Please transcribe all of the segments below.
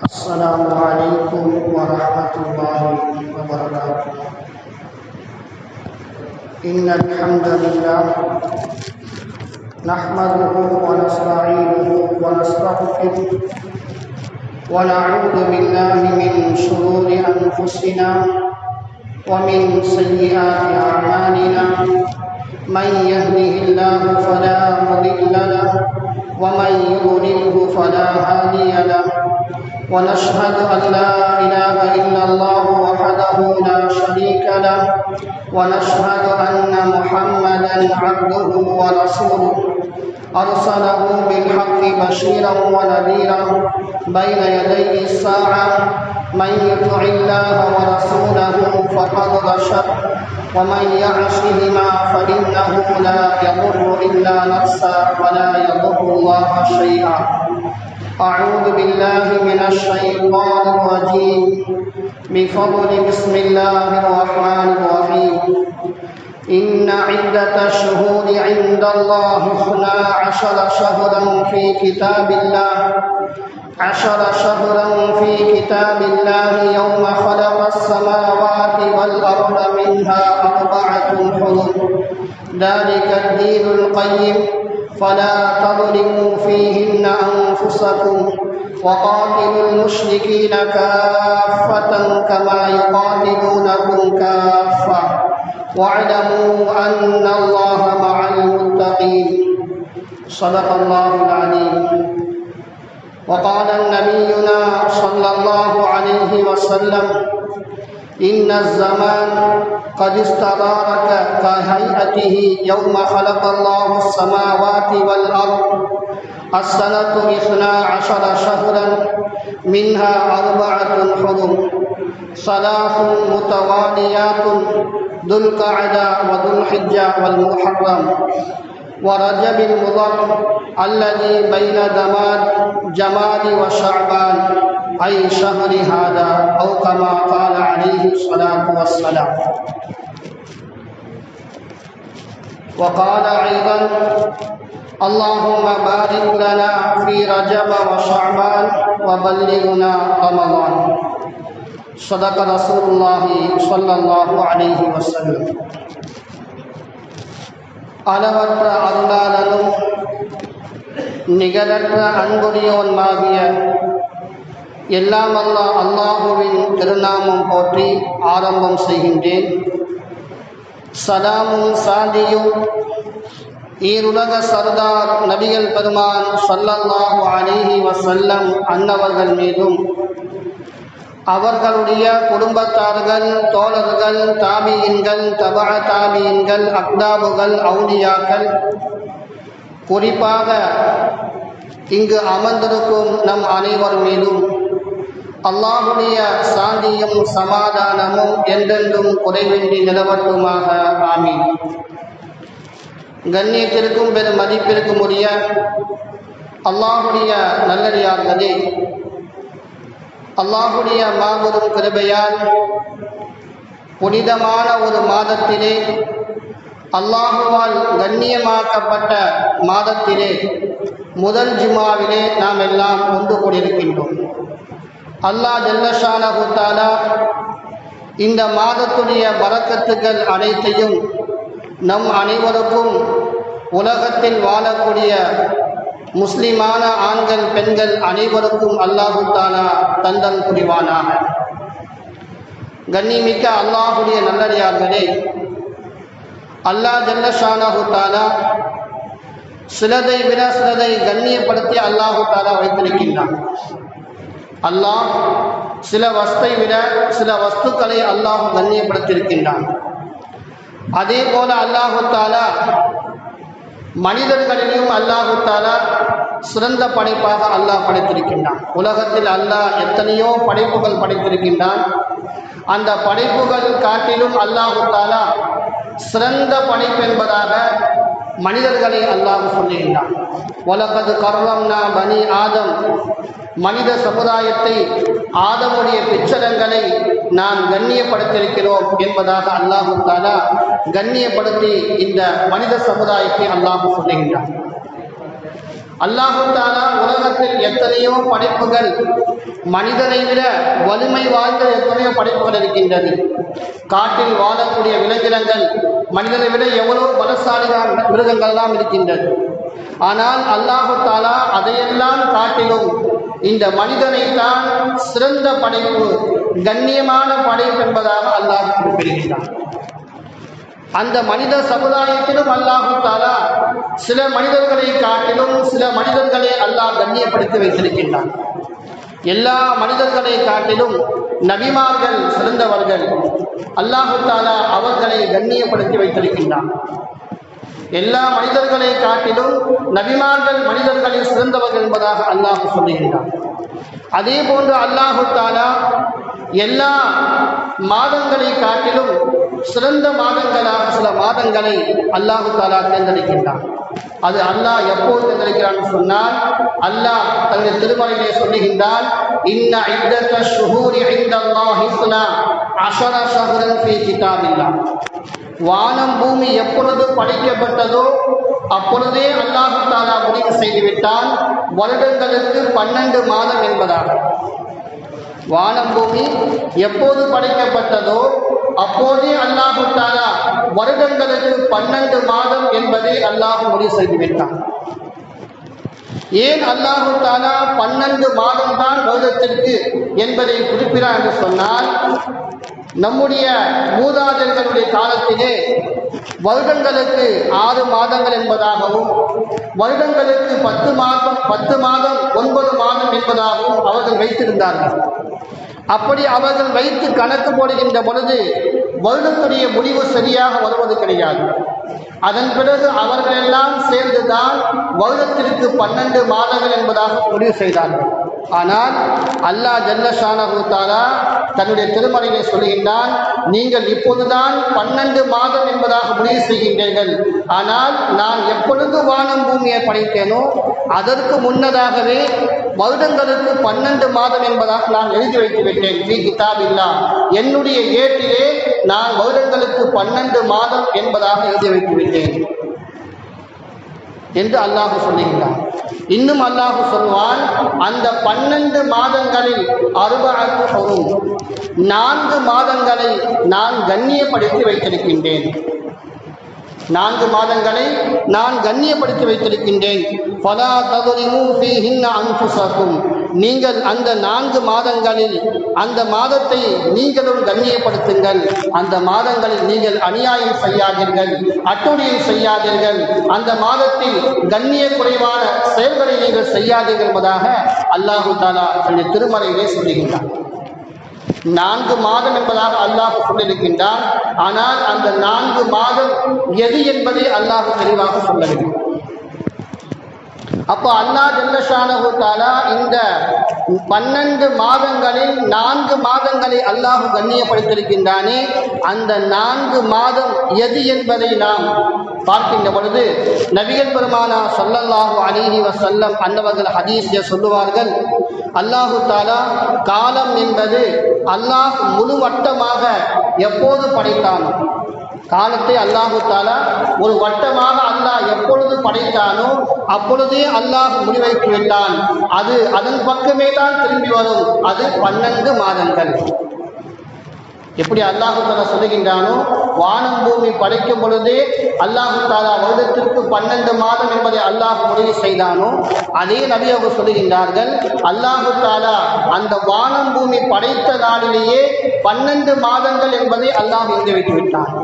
السلام عليكم ورحمة الله وبركاته. إن الحمد لله نحمده ونستعينه ونستغفره ونعوذ بالله من شرور أنفسنا ومن سيئات أعمالنا. من يهده الله فلا مضل له ومن يضلله فلا هادي له. ونشهد أن لا إله إلا الله وحده لا شريك له ونشهد أن محمدا عبده ورسوله أرسله بالحق بشيرا ونذيرا بين يدي الساعة. من يطع الله ورسوله فقد رشد ومن يعصهما فإنه لا يضر إلا نفسه ولا يضر الله شيئا. أعوذ بالله من الشيطان الرجيم. بفضل بسم الله الرحمن الرحيم. إن عدة الشهور عند الله 12 شهرا في كتاب الله 10 شهرا في كتاب الله يوم خلق السماوات والأرض منها 4 حرم ذلك الدين القيم فلا تظلموا فيهن أنفسكم وقاتلوا المشركين كافة كما يقاتلونكم كافة واعلموا أن الله مع المتقين. صدق الله العليم. وقال نبينا صلى الله عليه وسلم إن الزمان قد استدارك كهيئته يوم خلق الله السماوات والأرض. السنة 12 شهرا منها 4 حرم 3 متواليات ذو القعدة وذو الحجة والمحرم ورجب المضر الذي بين جماد وشعبان أي شهر هذا أو كما قال عليه الصلاة والسلام. وقال أيضا اللهم بارك لنا في رجب وشعبان وبلغنا رمضان. صدق رسول الله صلى الله عليه وسلم. அளவற்ற அருளாளனும் நிகரற்ற அன்புடையோனுமாகிய எல்லாம் அல்லாஹுவின் திருநாமம் போற்றி ஆரம்பம் செய்கின்றேன். சலாமும் சாந்தியும் ஈருலக சர்தார் நபிகள் பெருமான் ஸல்லல்லாஹு அலைஹி வஸல்லம் அன்னவர்கள் மீதும் அவர்களுடைய குடும்பத்தார்கள், தோழர்கள், தாபியின்கள், தபஅ தாபியின்கள், அக்தாபுகள், அவுலியாக்கள், குறிப்பாக இங்கு அமர்ந்திருக்கும் நம் அனைவர் மீதும் அல்லாஹுடைய சாந்தியும் சமாதானமும் என்றென்றும் குறைவின்றி நிலவட்டுமாக. ஆமீன். கண்ணியத்திற்கும் பெரும் மதிப்பிற்கும் உரிய அல்லாஹுடைய நல்லடியார்களே, அல்லாஹுடைய மாபெரும் கிருபையால் புனிதமான ஒரு மாதத்திலே, அல்லாஹுவால் கண்ணியமாக்கப்பட்ட மாதத்திலே, முதல் ஜுமாவிலே நாம் எல்லாம் ஒன்று கூடியிருக்கின்றோம். அல்லாஹ் ஜல்லஷானஹு தஆலா இந்த மாதத்துடைய பரக்கத்துக்கள் அனைத்தையும் நம் அனைவருக்கும் உலகத்தில் வாழக்கூடிய முஸ்லிமான ஆண்கள், பெண்கள் அனைவருக்கும் அல்லாஹு தஆலா தந்தல் புரிவானாக. கண்ணிமிக்க அல்லாஹுடைய நல்லடியார்களே, அல்லாஹ் ஜல்லஷானஹு தஆலா சிலதை விட சிலதை கண்ணியப்படுத்தி அல்லாஹு தஆலா வைத்திருக்கின்றான். அல்லாஹ் சில வஸ்தை விட சில வஸ்துக்களை அல்லாஹ் கண்ணியப்படுத்தியிருக்கின்றான். அதே போல அல்லாஹு தஆலா மனிதர்களிலும் அல்லாஹு தஆலா சிறந்த படைப்பாக அல்லாஹ் படைத்திருக்கின்றான். உலகத்தில் அல்லாஹ் எத்தனையோ படைப்புகள் படைத்திருக்கின்றான். அந்த படைப்புகள் காட்டிலும் அல்லாஹு தஆலா சிறந்த படைப்பு என்பதாக மனிதர்களை அல்லாஹ் சொல்லுகின்றான். வலகத் கர்ரம்னா பனி ஆதம், மனித சமுதாயத்தை, ஆதமுடைய பிச்சரங்களை நாம் கண்ணியப்படுத்தியிருக்கிறோம் என்பதாக அல்லாஹு தஆலா கண்ணியப்படுத்தி இந்த மனித சமுதாயத்தை அல்லாஹ் சொல்லுகின்றான். அல்லாஹு தஆலா உலகத்தில் உலகத்தில் எத்தனையோ படைப்புகள், மனிதனை விட வலிமை வாய்ந்த எத்தனையோ படைப்புகள் இருக்கின்றது. காட்டில் வாழக்கூடிய விலங்கினங்கள் மனிதனை விட எவ்வளவு பலசாலியான மிருகங்கள்லாம் இருக்கின்றது. ஆனால் அல்லாஹு தாலா அதையெல்லாம் காட்டிலும் இந்த மனிதனை தான் சிறந்த படைப்பு, கண்ணியமான படைப்பு என்பதாக அல்லாஹ் குறிப்பிடுகின்றான். அந்த மனித சமுதாயத்திலும் அல்லாஹு தாலா சில மனிதர்களை காட்டிலும் சில மனிதர்களை அல்லாஹ் கண்ணியப்படுத்தி வைத்திருக்கின்றான். எல்லா மனிதர்களை காட்டிலும் நபிமார்கள் சிறந்தவர்கள். அல்லாஹு தாலா அவர்களை கண்ணியப்படுத்தி வைத்திருக்கின்றான். எல்லா மனிதர்களை காட்டிலும் நபிமார்கள் மனிதர்களில் சிறந்தவர்கள் என்பதாக அல்லாஹ் சொல்லுகின்றான். அதே போன்று அல்லாஹு தாலா எல்லா மாதங்களை காட்டிலும் சிறந்த மாதங்களாக சில மாதங்களை அல்லாஹு தாலா தேர்ந்தெடுக்கின்றான். அது அல்லாஹ் எப்போது தேர்ந்தெடுக்கிறான் சொன்னால், அல்லாஹ் தன்னுடைய திருமறையிலே சொல்லுகின்றான், இன்ன இத்தத ஷுஹூரி இன்தல்லாஹி 12 ஷஹ்ரன் ஃபீ கிதாபில்லாஹ். வானம் பூமி எப்பொழுது படைக்கப்பட்டதோ அப்பொழுதே அல்லாஹு தாலா முடிவு செய்துவிட்டான், வருடங்களுக்கு 12 மாதம் என்பதாக. வானம் பூமி எப்போது படைக்கப்பட்டதோ அப்போதே அல்லாஹு தாலா வருடங்களுக்கு 12 மாதம் என்பதை அல்லாஹ் முடிவு செய்துவிட்டான். ஏன் அல்லாஹு தாலா 12 மாதம் தான் வருடத்திற்கு என்பதை குறிப்பிடார் என்று சொன்னால், நம்முடைய மூதாதையர்களுடைய காலத்திலே வருடங்களுக்கு 6 மாதங்கள் என்பதாகவும், வருடங்களுக்கு 10 மாதம் 9 மாதம் என்பதாகவும் அவர்கள் வைத்திருந்தார்கள். அப்படி அவர்கள் வைத்து கணக்கு போடுகின்ற பொழுது வருடத்துடைய முடிவு சரியாக வருவது கிடையாது. அதன் பிறகு அவர்களெல்லாம் சேர்ந்துதான் வருடத்திற்கு 12 மாதங்கள் என்பதாக முடிவு செய்தார்கள். ஆனால் அல்லாஹ் ஜல்ல ஷானஹு தஆலா தன்னுடைய திருமறையிலே சொல்லுகின்றான், நீங்கள் இப்போதுதான் 12 மாதம் என்பதாக முடிவு செய்கின்றீர்கள். ஆனால் நான் எப்பொழுது வானம் பூமியை படைத்தேனோ அதற்கு முன்னதாகவே வருடங்களுக்கு 12 மாதம் என்பதாக நான் எழுதி வைத்து விட்டேன். ஃபீ கிதாபில்லாஹ், என்னுடைய ஏட்டிலே நான் வருடங்களுக்கு 12 மாதம் என்பதாக எழுதி வைத்து விட்டேன் என்று அல்லாஹ் சொல்லுகிறான். இன்னும் அல்லாஹ் சொல்வான், அந்த 12 மாதங்களில் 4 மாதங்களை நான் கண்ணியப்படுத்தி வைத்திருக்கின்றேன். 4 மாதங்களை நான் கண்ணியப்படுத்தி வைத்திருக்கின்றேன். ஃபலா ததுரிமு ஃபீஹின்ன அன்ஃபுஸக்கும், நீங்கள் அந்த 4 மாதங்களில் அந்த மாதத்தை நீங்களும் கண்ணியப்படுத்துங்கள். அந்த மாதங்களில் நீங்கள் அநியாயம் செய்யாதீர்கள், அட்டுழியம் செய்யாதீர்கள், அந்த மாதத்தில் கண்ணிய குறைவான செயல்களை நீங்கள் செய்யாதீர்கள் என்பதாக அல்லாஹு தஆலா தன்னுடைய திருமறையிலே சொல்லுகின்றார். 4 மாதம் என்பதாக அல்லாஹ் சொல்லியிருக்கின்றான். ஆனால் அந்த 4 மாதம் எது என்பதை அல்லாஹ் தெளிவாக சொல்லவில்லை. அப்போ அல்லாஹ் ஜல்ல ஷானஹு தஆலா இந்த 12 மாதங்களில் 4 மாதங்களை அல்லாஹ் கண்ணியப்படுத்தியிருக்கின்றானே, அந்த 4 மாதம் எது என்பதை நாம் பார்க்கின்ற பொழுது நபிகள் பெருமானா ஸல்லல்லாஹு அலைஹி வஸல்லம் அன்னவர்கள் ஹதீஸில் சொல்லுவார்கள், அல்லாஹு தஆலா காலம் என்பது அல்லாஹ் முழு வட்டமாக எப்போது படைத்தானோ, காலத்தை அல்லாஹு தஆலா ஒரு வட்டமாக அல்லாஹ் எப்பொழுது படைத்தானோ அப்பொழுதே அல்லாஹ் முடிவைத்து விட்டான். அது அதன் பக்கமே தான் திரும்பி வரும். அது 12 மாதங்கள். எப்படி அல்லாஹு தஆலா சொல்லுகின்றானோ, வானம் பூமி படைக்கும் பொழுதே அல்லாஹு தஆலா வருடத்திற்கு 12 மாதம் என்பதை அல்லாஹ் முடிவு செய்தானோ, அதே நபி அவர்கள் சொல்லுகின்றார்கள், அல்லாஹு தஆலா அந்த வானம் பூமி படைத்த நாளிலேயே 12 மாதங்கள் என்பதை அல்லாஹ் எழுதி வைத்து விட்டான்.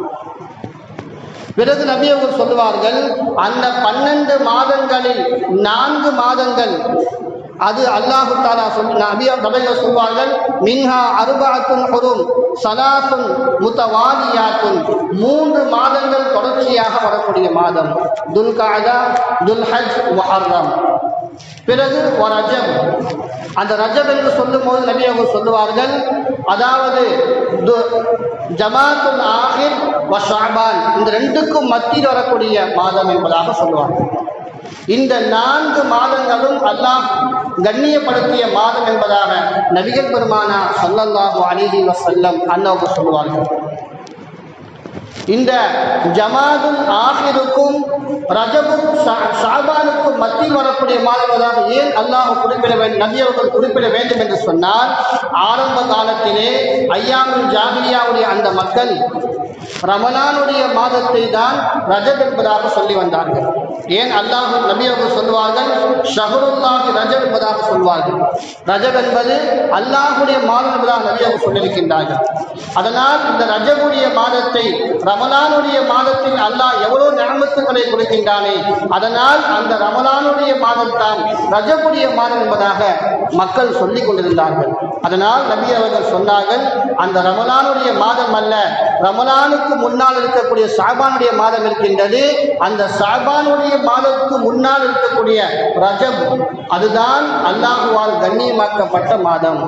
பிறகு நபி அவர்கள் சொல்லுவார்கள், அந்த 12 மாதங்களில் 4 மாதங்கள் அது அல்லாஹு தஆலா நபி அவர்கள் சொல்வார்கள், மின்ஹா அர்பஅத்துன் ஹுரும் ஸலாத்துன் முத்தவாலியாத்துன், 3 மாதங்கள் தொடர்ச்சியாக வரக்கூடிய மாதம், துல்கஅதா, துல்ஹஜ், முஹர்ரம். பிறகு ரஜப். அந்த ரஜப் என்று சொல்லும்போது நபி அவர்கள் சொல்லுவார்கள், அதாவது ஜமாத்துல் ஆஹிர் வ ஷஅபான், இந்த 2க்கும் மத்தியில் வரக்கூடிய மாதம் என்பதாக சொல்லுவார்கள். இந்த 4 மாதங்களும் அல்லாஹ் கண்ணியப்படுத்திய மாதம் என்பதாக நபிகள் பெருமானா ஸல்லல்லாஹு அலைஹி வஸல்லம் அன்னவர்கள் சொல்லுவார்கள். இந்த ஜமாதுல் ஆஹிருக்கும் ரஜபும் ஷாபானுக்கும் மத்தியில் வரக்கூடிய மாதங்களாக ஏன் அல்லாஹ் குறிப்பிட வேண்டும், நபி அவர்கள் குறிப்பிட வேண்டும் என்று சொன்னால், ஆரம்ப காலத்திலே ஐயாமுல் ஜாஹிலியாவுடைய அந்த மக்கள் ரமலானுடைய மாதத்தை தான் ரஜப் என்பதாக சொல்லி வந்தார்கள். ஏன் அல்லாஹ் நபி அவர்கள் சொல்வார்கள் ஷஹருல்லாஹி ரஜப் என்பதாக சொல்வார்கள். ரஜப் என்பது அல்லாஹுடைய மாதம் என்பதாக நபி அவர்கள் சொல்லியிருக்கின்றார்கள். அதனால் இந்த ரஜபுடைய மாதத்தை ரமலானுடைய மாதத்தில் அல்லாஹ் எவ்வளவு நியமத்துக்களை கொடுக்கின்றானே, அதனால் அந்த ரமலானுடைய மாதம் தான் ரஜபுடைய மாதம் என்பதாக மக்கள் சொல்லிக் கொண்டிருந்தார்கள். அதனால் நபி அவர்கள் சொன்னார்கள், அந்த ரமலானுடைய மாதம் அல்ல, ரமலானுக்கு முன்னால் இருக்கக்கூடிய ஷாபானுடைய மாதம் இருக்கின்றது, அந்த ஷாபானுடைய மாதத்துக்கு முன்னால் இருக்கக்கூடிய ரஜப், அதுதான் அல்லாஹுவால் கண்ணியமாக்கப்பட்ட மாதம்.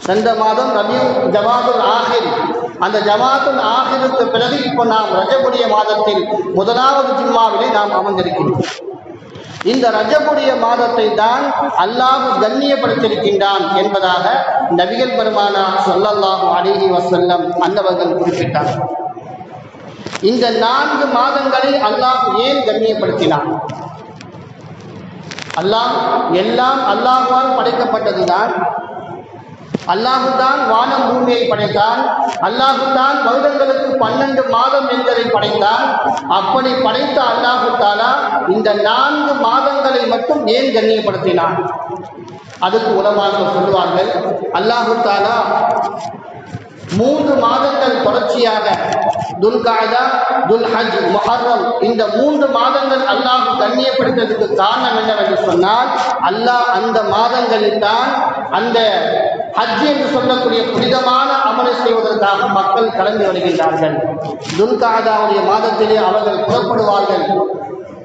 சென்ற மாதம் ஜமாதுல் ஆஹிர், அந்த ஜமாத்துல் ஆஹிருக்கு பிறகு இப்போ நாம் ரஜபுடைய மாதத்தில் முதலாவது ஜும்மாவிலே நாம் அமர்ந்திருக்கின்றோம். இந்த ரஜபுடைய மாதத்தை தான் அல்லாஹ் கண்ணியப்படுத்தியிருக்கின்றான் என்பதாக நபிகள் பெருமானார் ஸல்லல்லாஹு அலைஹி வஸல்லம் அன்னவர்கள் குறிப்பிட்டார். இந்த 4 மாதங்களை அல்லாஹ் ஏன் கண்ணியப்படுத்தினான்? எல்லாம் அல்லாஹ்வால் படைக்கப்பட்டதுதான். அல்லாஹு தான் வானம் பூமியை படைத்தான். அல்லாஹு தான் வருடங்களுக்கு 12 மாதம் என்பதை படைத்தான். அப்படி படைத்த அல்லாஹு தாலா இந்த 4 மாதங்களை மட்டும் ஏன் கண்ணியப்படுத்தினான்? அதுக்கு உலமாக்கள் சொல்லுவார்கள், அல்லாஹு தாலா 3 மாதங்கள் தொடர்ச்சியாக துல்காதா, துல்ஹஜ், முஹர்ரம், இந்த 3 மாதங்கள் அல்லாஹ் கண்ணியப்படுத்துவதற்கு காரணம் என்னவென்று சொன்னால், அல்லாஹ் அந்த மாதங்களில் தான் அந்த ஹஜ் என்று சொல்லக்கூடிய புனிதமான அமலை செய்வதற்காக மக்கள் கலந்து வருகின்றார்கள். துல்காதாவுடைய மாதத்திலே அவர்கள் புறப்படுவார்கள்.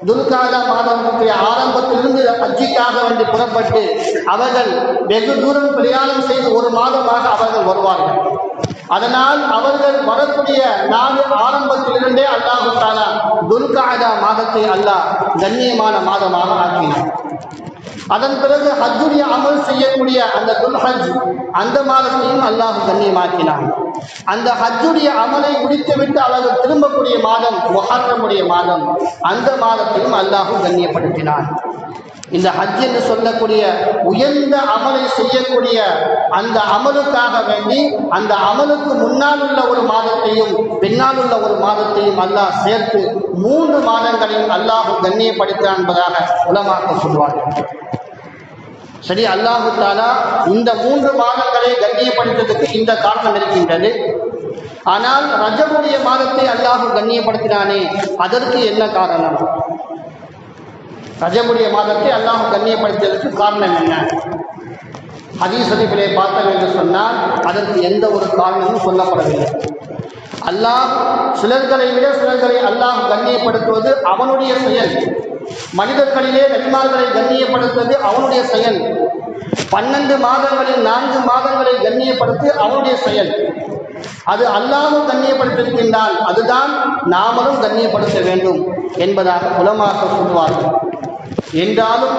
துல்காதா மாதத்துடைய ஆரம்பத்திலிருந்து ஹஜ்ஜிக்காக வேண்டி புறப்பட்டு அவர்கள் வெகு தூரம் பிரயாணம் செய்து 1 மாதமாக அவர்கள் வருவார்கள். அதனால் அவர்கள் வரக்கூடிய நாள் ஆரம்பத்திலிருந்தே அல்லாஹு தஆலா துல்காதா மாதத்தை அல்லாஹ் கண்ணியமான மாதமாக ஆக்கினார். அதன் பிறகு ஹஜ்ஜுடைய அமல் செய்யக்கூடிய அந்த துல்ஹஜ், அந்த மாதத்தையும் அல்லாஹ் கண்ணியமாக்கினான். அந்த ஹஜ்ஜுடைய அமலை முடித்துவிட்டு அவர்கள் திரும்பக்கூடிய மாதம் முஹர்ரமுடைய மாதம், அந்த மாதத்தையும் அல்லாஹ் கண்ணியப்படுத்தினான். இந்த ஹஜ் என்று சொல்லக்கூடிய உயர்ந்த அமலை செய்யக்கூடிய அந்த அமலுக்காக வேண்டி அந்த அமலுக்கு முன்னால் உள்ள ஒரு மாதத்தையும் பின்னால் உள்ள ஒரு மாதத்தையும் அல்லாஹ் சேர்த்து 3 மாதங்களையும் அல்லாஹ் கண்ணியப்படுத்தினான் என்பதாக உலமாக்கள் சொல்வார்கள். சரி, அல்லாஹு தாலா இந்த 3 மாதங்களை கண்ணியப்படுத்துவதற்கு இந்த காரணம் இருக்கின்றது. ஆனால் ரஜபுடைய மாதத்தை அல்லாஹ் கண்ணியப்படுத்தினானே, அதற்கு என்ன காரணம்? ரஜபுடைய மாதத்தை அல்லாஹ் கண்ணியப்படுத்தியதற்கு காரணம் என்ன? ஹதீஸ் ஷரீஃபிலே பார்த்தோம் என்று சொன்னால் அதற்கு எந்த ஒரு காரணமும் சொல்லப்படவில்லை. அல்லாஹ் சிலர்களை விட சிலர்களை அல்லாஹ் கண்ணியப்படுத்துவது அவனுடைய செயல். மனிதர்களிலே நபிமார்களை கண்ணியப்படுத்துவது அவனுடைய செயல். 12 மாதங்களில் 4 மாதங்களை கண்ணியப்படுத்தி அவனுடைய செயல். அது அல்லாஹ்வும் கண்ணியப்படுத்தியிருக்கின்றான், அதுதான் நாமளும் கண்ணியப்படுத்த வேண்டும் என்பதாக உலமாக்கள் சொல்லுவார்கள். என்றாலும்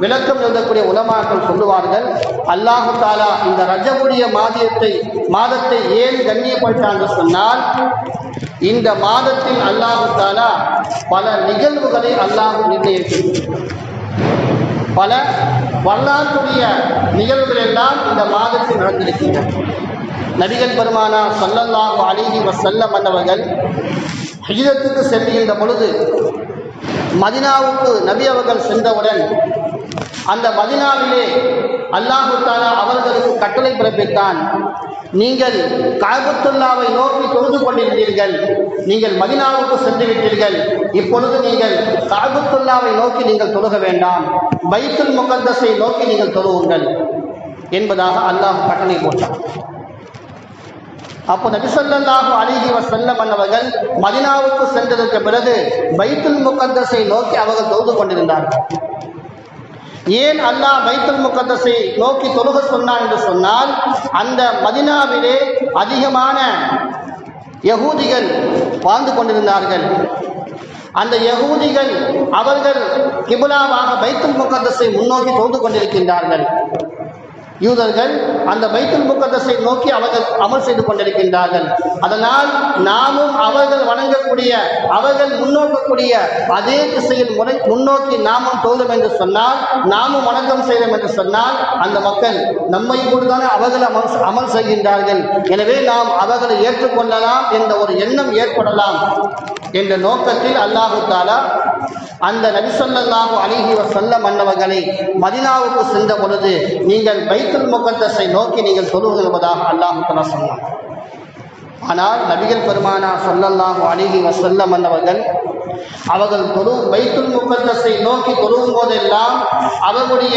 விளக்கம் எழுதக்கூடிய உலமாக்கள் சொல்லுவார்கள், அல்லாஹு தாலா இந்த ரஜபுடைய மாதத்தை ஏன் கண்ணியப்படுத்தான் என்று சொன்னால், இந்த மாதத்தில் அல்லாஹு தாலா பல நிகழ்வுகளை அல்லாஹ் நிர்ணயிக்கின்றான். பல வரலாற்றுடைய நிகழ்வுகள் எல்லாம் இந்த மாதத்தில் நடந்திருக்கின்றன. நபிகள் பெருமானார் ஸல்லல்லாஹு அலைஹி வஸல்லம் அவர்கள் ஹிஜ்ரத்துக்கு செல்கின்ற பொழுது மதீனாவுக்கு நபி அவர்கள் சென்றவுடன் அந்த மதீனாவிலே அல்லாஹு தஆலா அவர்களுக்கு கட்டளை பிறப்பித்தான். நீங்கள் கஅபத்துல்லாவை நோக்கி தொழுது கொண்டிருந்தீர்கள், நீங்கள் மதீனாவுக்கு சென்று விட்டீர்கள், இப்பொழுது நீங்கள் கஅபத்துல்லாவை நோக்கி நீங்கள் தொழுக வேண்டாம், பைத்துல் முகத்தஸை நோக்கி நீங்கள் தொழுவுங்கள் என்பதாக அல்லாஹ் கட்டளை போட்டான். அப்போ நபி ஸல்லல்லாஹு அலைஹி வஸல்லம் அவர்கள் மதீனாவுக்கு சென்றதற்கு பிறகு பைத்துல் முகத்தஸை நோக்கி அவர்கள் தொழுது கொண்டிருந்தார்கள். ஏன் அல்லாஹ் பைத்துல் முகத்தஸை நோக்கி தொழுக சொன்னான் என்று சொன்னால், அந்த மதீனாவிலே அதிகமான யகூதிகள் வாழ்ந்து கொண்டிருந்தார்கள். அந்த யகூதிகள் அவர்கள் கிப்லாவாக பைத்துல் முகத்தஸை முன்னோக்கி தொழுது கொண்டிருக்கின்றார்கள். யூதர்கள் அந்த பைத்துல் முகத்தஸை நோக்கி அவர்கள் அமல் செய்து கொண்டிருக்கின்றார்கள். அதனால் நாமும் அவர்கள் வணங்கக்கூடிய, அவர்கள் முன்னோக்கக்கூடிய அதே திசையில் முன்னோக்கி நாமும் தொழும் என்று சொன்னால், நாமும் வணக்கம் செய்வோம் என்று சொன்னால், அந்த மக்கள் நம்மை கூடதானே அவர்கள் அமல் செய்கின்றார்கள், எனவே நாம் அவர்களை ஏற்றுக்கொள்ளலாம் என்ற ஒரு எண்ணம் ஏற்படலாம் என்ற நோக்கத்தில் அல்லாஹு தஆலா அந்த நபி ஸல்லல்லாஹு அலைஹி வஸல்லம் அன்னவர்களை மதீனாவுக்கு சென்ற பொழுது நீங்கள் பைத்துல் முகத்தஸை நோக்கி நீங்கள் தொழுவது என்பதாக அல்லாஹ் தஆலா சொன்னார். ஆனால் நபிகள் பெருமானார் ஸல்லல்லாஹு அலைஹி வஸல்லம் அன்னவர்கள் அவர்கள் பைத்துல் முகத்தஸை நோக்கி தொழுகும் போதெல்லாம் அவர்களுடைய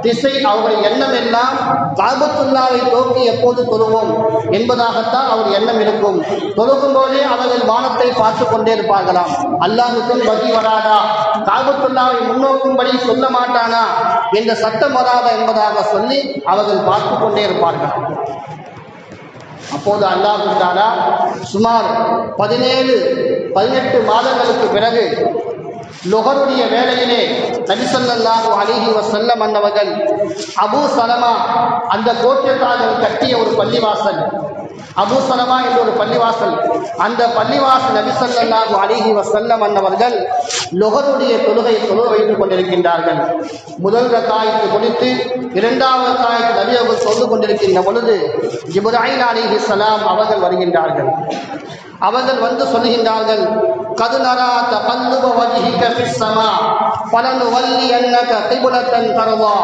திசை, அவருடைய எண்ணம் எல்லாம் காபத்துல்லாவை நோக்கி எப்போது தொழுவோம் என்பதாகத்தான் அவர் எண்ணம் இருக்கும். தொழுகும் போதே அவர்கள் வானத்தை பார்த்து கொண்டே இருப்பார்களாம். அல்லாஹுக்கும் வகி வராதா, காபத்துல்லாவை முன்னோக்கும்படி சொல்ல மாட்டானா என்ற சட்டம் வராதா என்பதாக சொல்லி அவர்கள் பார்த்து கொண்டே இருப்பார்கள். அப்போது அல்லாஹ் தஆலா சுமார் 17-18 மாதங்களுக்கு பிறகு லொஹருடைய வேளையிலே நபி ஸல்லல்லாஹு அலைஹி வஸல்லம் அன்னவர்கள் அபூ சலமா அந்த கோத்திரத்தார்கள் கட்டிய ஒரு பள்ளிவாசல், அபூ சலமா என்ற ஒரு பள்ளிவாசல், அந்த பள்ளிவாசல் நபி ஸல்லல்லாஹு அலைஹி வஸல்லம் அன்னவர்கள் லொஹருடைய தொழுகையை தொழுக வைத்துக் கொண்டிருக்கின்றார்கள். முதல் ரக்காயத்து முடித்து இரண்டாவது ரக்காயத்து நபி அவர்கள் தொழுது கொண்டிருக்கின்ற பொழுது ஜிப்ராயில் அலைஹிஸ்ஸலாம் அவர்கள் வருகின்றார்கள். அவர்கள் வந்து சொல்லுகின்றார்கள், கது நரா தகல்லுப வஜ்ஹிக ஃபிஸ் ஸமா ஃபலனுவல்லியன்னக கிப்லத்தன் தர்வா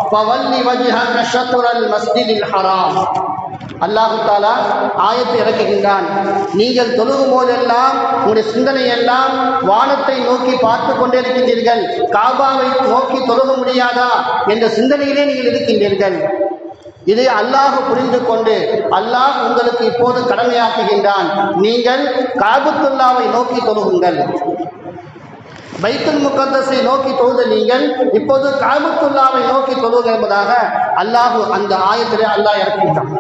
ஃபவல்லி வஜ்ஹக ஷத்ரல் மஸ்ஜிதில் ஹராம். அல்லாஹ் தஆலா ஆயத்தை இறக்குகின்றான், நீங்கள் தொழுகும் போதெல்லாம் உங்களுடைய சிந்தனை எல்லாம் வானத்தை நோக்கி பார்த்து கொண்டே இருக்கின்றீர்கள், காபாவை நோக்கி தொழுக முடியாதா என்ற சிந்தனையிலே நீங்கள் இருக்கின்றீர்கள். இதை அல்லாஹ் புரிந்து கொண்டு அல்லாஹ் உங்களுக்கு இப்போது கடமையாக்குகின்றான், நீங்கள் காபத்துல்லாவை நோக்கி தொழுகுங்கள். பைத்துல் முகத்தஸை நோக்கி தொழுது நீங்கள் இப்போது காபத்துல்லாவை நோக்கி தொழுக என்பதாக அல்லாஹ் அந்த ஆயத்திலே அல்லாஹ் இறக்கின்றான்.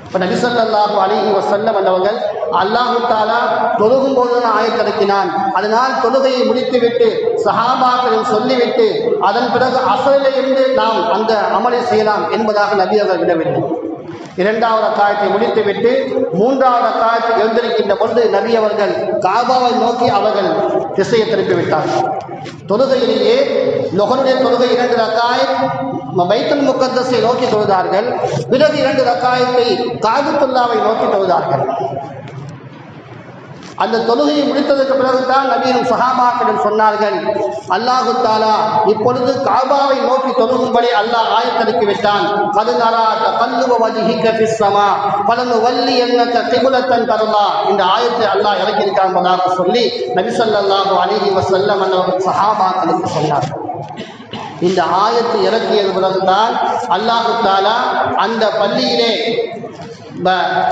இப்போ நபி ஸல்லல்லாஹு அலைஹி வஸல்லம் அவர்கள் அல்லாஹ் தஆலா தொழுகும் போது ஆயத்திறக்கினான். அதனால் தொழுகையை முடித்துவிட்டு சஹாபாக்களில் சொல்லிவிட்டு அதன் பிறகு அசலில் இருந்து நாம் அந்த அமலை செய்யலாம் என்பதாக நபி அவர்கள் விடவில்லை. இரண்டாவது ரக்காயத்தை முடித்துவிட்டு மூன்றாவது ரக்காயத்தை எழுந்திருக்கின்ற பொழுது நபி அவர்கள் காபாவை நோக்கி அவர்கள் திசையை திருப்பிவிட்டார்கள். தொழுகையிலேயே லொஹருடைய தொழுகை 2 ரக்காயத் பைத்துல் முகத்தஸை நோக்கி தொழுதார்கள். பிறகு 2 ரக்காயத்தை காபத்துல்லாவை நோக்கி தொழுதார்கள். அந்த தொழுகையை முடித்ததற்கு பிறகுதான் நபியும் சஹாபாக்களிடம் சொன்னார்கள், அல்லாஹு தஆலா இப்பொழுது காபாவை நோக்கி தொழுகும்படி அல்லாஹ் ஆயத்திறக்கி விட்டான். கது நரா தகல்லுப வஜ்ஹிக ஃபிஸ் ஸமா ஃபலனுவல்லியன்னக கிப்லத்தன் தர்வா இந்த ஆயத்தை அல்லாஹ் இறக்கியிருக்கான் என்பதாக சொல்லி நபி ஸல்லல்லாஹு அலைஹி வஸல்லம் அவர்கள் சஹாபாக்களுக்கு சொன்னார்கள். இந்த ஆயத்தை இறக்கியது பிறகுதான் அல்லாஹு தஆலா அந்த பள்ளியிலே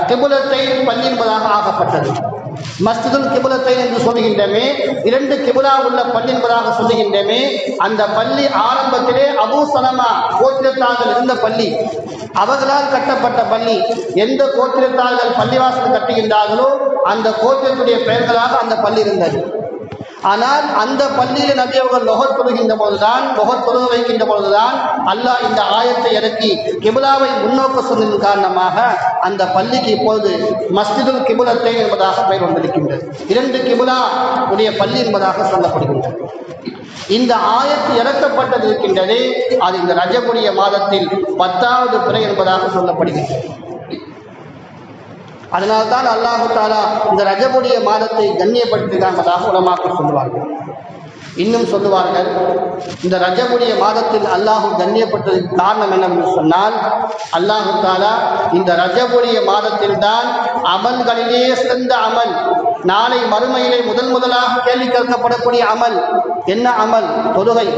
கிப்லத்தை பள்ளி என்பதாக ஆகப்பட்டது. மஸ்ஜிதுல் கிப்லத்தை என்று சொல்லுகின்றமே, 2 கிப்லா உள்ள பள்ளி என்பதாக சொல்லுகின்றமே, அந்த பள்ளி ஆரம்பத்திலே அபூ சலமா கோத்திரத்தார்கள் இருந்த பள்ளி, அவர்களால் கட்டப்பட்ட பள்ளி. எந்த கோத்திரத்தார்கள் பள்ளிவாசல் கட்டுகின்றார்களோ அந்த கோத்திரத்துடைய பெயர்களாக அந்த பள்ளி இருந்தது. ஆனால் அந்த பள்ளியில் நபி அவர்கள் லொஹர் தொழுகின்ற பொழுதுதான், லொஹர் தொழுக வைக்கின்ற பொழுதுதான் அல்லாஹ் இந்த ஆயத்தை இறக்கி கிப்லாவை முன்னோக்க சொன்னதன் காரணமாக அந்த பள்ளிக்கு இப்பொழுது மஸ்ஜிதுல் கிப்லத்தை என்பதாக பெயர் வந்திருக்கின்றது. 2 கிப்லா உடைய பள்ளி என்பதாக சொல்லப்படுகின்றது. இந்த ஆயத்து இறக்கப்பட்டது இருக்கின்றதே, அது இந்த ரஜபுடைய மாதத்தில் 10வது பிறை என்பதாக சொல்லப்படுகின்றது. அதனால்தான் அல்லாஹு தஆலா இந்த ரஜபுடைய மாதத்தை கண்ணியப்படுத்துகிறார்கள் உலமாக்கள் சொல்லுவார்கள். இன்னும் சொல்லுவார்கள், இந்த ரஜபுடைய மாதத்தில் அல்லாஹ் கண்ணியப்படுத்துவதற்கு காரணம் என்னவென்று சொன்னால், அல்லாஹு தஆலா இந்த ரஜபுடைய மாதத்தில் தான் அமல்களிலே சிறந்த அமல், நாளை மறுமையிலே முதலாக கேள்வி கேட்கப்படக்கூடிய அமல் என்ன அமல்? தொழுகை.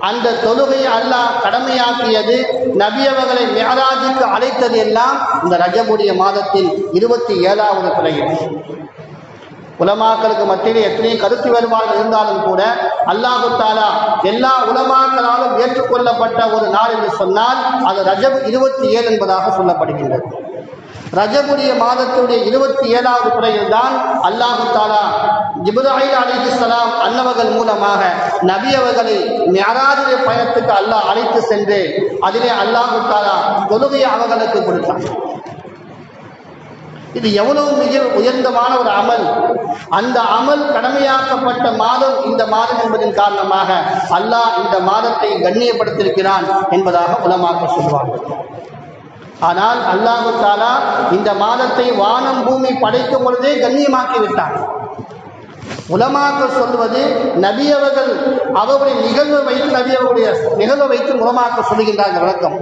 அந்த தொழுகையை அல்லாஹ் கடமையாக்கியது, நபி அவர்களை மிஅராஜுக்கு அழைத்தது எல்லாம் இந்த ரஜபுடைய மாதத்தில் 27வது பிறையில். உலமாக்களுக்கு மத்தியிலே எத்தனை கருத்து வேறுபாடுகள் இருந்தாலும் கூட அல்லாஹு தஆலா எல்லா உலமாக்களாலும் ஏற்றுக்கொள்ளப்பட்ட ஒரு நாள் என்று சொன்னால் அது ரஜப் 27 என்பதாக சொல்லப்படுகின்றது. ரஜபுடைய மாதத்துடைய 27வது பிறையில் தான் அல்லாஹு தஆலா ஜிப்ராயில் அலைஹிஸ்ஸலாம் அன்னவர்கள் மூலமாக நபி அவர்களை மிஅராஜுடைய பயணத்துக்கு அல்லாஹ் அழைத்து சென்று அதிலே அல்லாஹு தஆலா தொழுகையை அவர்களுக்கு கொடுத்தார். இது எவ்வளவு மிக உயர்ந்தமான ஒரு அமல். அந்த அமல் கடமையாக்கப்பட்ட மாதம் இந்த மாதம் என்பதன் காரணமாக அல்லாஹ் இந்த மாதத்தை கண்ணியப்படுத்தியிருக்கிறான் என்பதாக உலமாக்கள் சொல்வார்கள். ஆனால் அல்லாஹு தஆலா இந்த மாதத்தை வானம் பூமி படைக்கும் பொழுதே கண்ணியமாக்கி விட்டார். உலமாக்கள் சொல்வது நபி அவர்கள் அவருடைய நிகழ்வை வைத்து நபி அவருடைய நிகழ்வை வைத்து உலமாக்கள் சொல்லுகின்றார் விளக்கம்.